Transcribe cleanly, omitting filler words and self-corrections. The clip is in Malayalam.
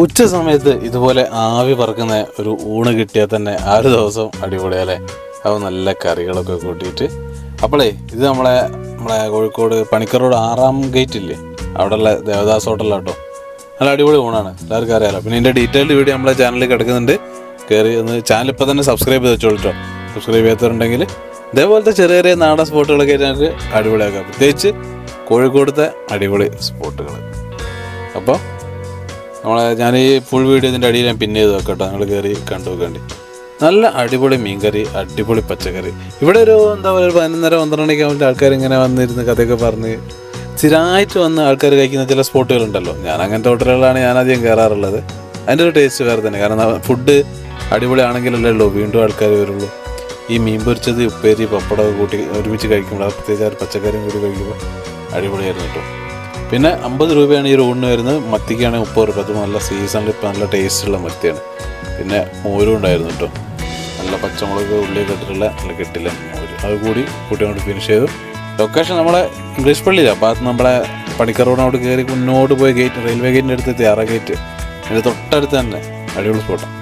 ഉച്ച സമയത്ത് ഇതുപോലെ ആവി പറക്കുന്ന ഒരു ഊണ് കിട്ടിയാൽ തന്നെ ആ ഒരു ദിവസം അടിപൊളിയല്ലേ. അപ്പോൾ നല്ല കറികളൊക്കെ കൂട്ടിയിട്ട് അപ്പോളേ ഇത് നമ്മളെ കോഴിക്കോട് പണിക്കർ റോഡ് 6-ാം ഗേറ്റ് ഇല്ലേ, അവിടെയുള്ള ദേവദാസ് ഹോട്ടലിലാട്ടോ. നല്ല അടിപൊളി ഊണാണ്, എല്ലാവർക്കും അറിയാമല്ലോ. പിന്നെ ഇതിൻ്റെ ഡീറ്റെയിൽഡ് വീഡിയോ നമ്മളെ ചാനലിൽ കിടക്കുന്നുണ്ട്, കയറി ഒന്ന് ചാനൽ ഇപ്പോൾ തന്നെ സബ്സ്ക്രൈബ് ചെയ്ത് വെച്ചോളിട്ടോ. സബ്സ്ക്രൈബ് ചെയ്യാത്തവരുണ്ടെങ്കിൽ ഇതേപോലത്തെ ചെറിയ ചെറിയ നാടൻ സ്പോട്ടുകളൊക്കെ ഞങ്ങൾക്ക് അടിപൊളിയാക്കാം, പ്രത്യേകിച്ച് കോഴിക്കോടത്തെ അടിപൊളി സ്പോട്ടുകൾ. അപ്പോൾ ഞാൻ ഈ ഫുൾ വീഡിയോ ഇതിൻ്റെ അടിയിൽ ഞാൻ പിന്നെ ചെയ്ത് വെക്കട്ടോ, നിങ്ങൾ കയറി കണ്ടു വെക്കേണ്ടി. നല്ല അടിപൊളി മീൻകറി, അടിപൊളി പച്ചക്കറി. ഇവിടെ ഒരു എന്താ പറയുക, ഒരു 11:30-12 മണിക്ക് ആകുമ്പോൾ ആൾക്കാർ ഇങ്ങനെ വന്നിരുന്ന് കഥയൊക്കെ പറഞ്ഞ് സ്ഥിരമായിട്ട് വന്ന് ആൾക്കാർ കഴിക്കുന്ന ചില സ്പോട്ടുകളുണ്ടല്ലോ. ഞാൻ അങ്ങനത്തെ ഹോട്ടലുകളാണ് ഞാനധികം കയറാറുള്ളത്. അതിൻ്റെ ഒരു ടേസ്റ്റ് വേറെ തന്നെ, കാരണം ഫുഡ് അടിപൊളിയാണെങ്കിലല്ലേ ഉള്ളൂ വീണ്ടും ആൾക്കാർ വരുള്ളൂ. ഈ മീൻ പൊരിച്ചത്, ഉപ്പേരി, പപ്പടമൊക്കെ കൂട്ടി ഒരുമിച്ച് കഴിക്കുമ്പോൾ, പ്രത്യേകിച്ച് ആ പച്ചക്കറിയും കൂടി കഴിക്കുമ്പോൾ അടിപൊളിയായിരുന്നു കേട്ടോ. പിന്നെ 50 രൂപയാണ് ഈ ഊണിന് വരുന്നത്. മത്തിക്കാണെങ്കിൽ 30 രൂപ. അത് നല്ല സീസണിൽ ഇപ്പോൾ നല്ല ടേസ്റ്റുള്ള മത്തിയാണ്. പിന്നെ മോരും ഉണ്ടായിരുന്നു കേട്ടോ, നല്ല പച്ചമുളക് ഉള്ളിയൊക്കെ ഇട്ടിട്ടുള്ള നല്ല കെട്ടില്ല മോര്, അത് കൂടി കൂട്ടി ഫിനിഷ് ചെയ്തു. ലൊക്കേഷൻ നമ്മളെ ഇംഗ്ലീഷ് പള്ളിയിലാണ്. അപ്പോൾ അത് നമ്മളെ പണിക്കർ റോഡിനോട് കയറി മുന്നോട്ട് പോയി ഗേറ്റ്, റെയിൽവേ ഗേറ്റിൻ്റെ അടുത്ത് 6-ാം ഗേറ്റ്, അതിൻ്റെ തൊട്ടടുത്ത് തന്നെ അടിപൊളി സ്പോട്ടാണ്.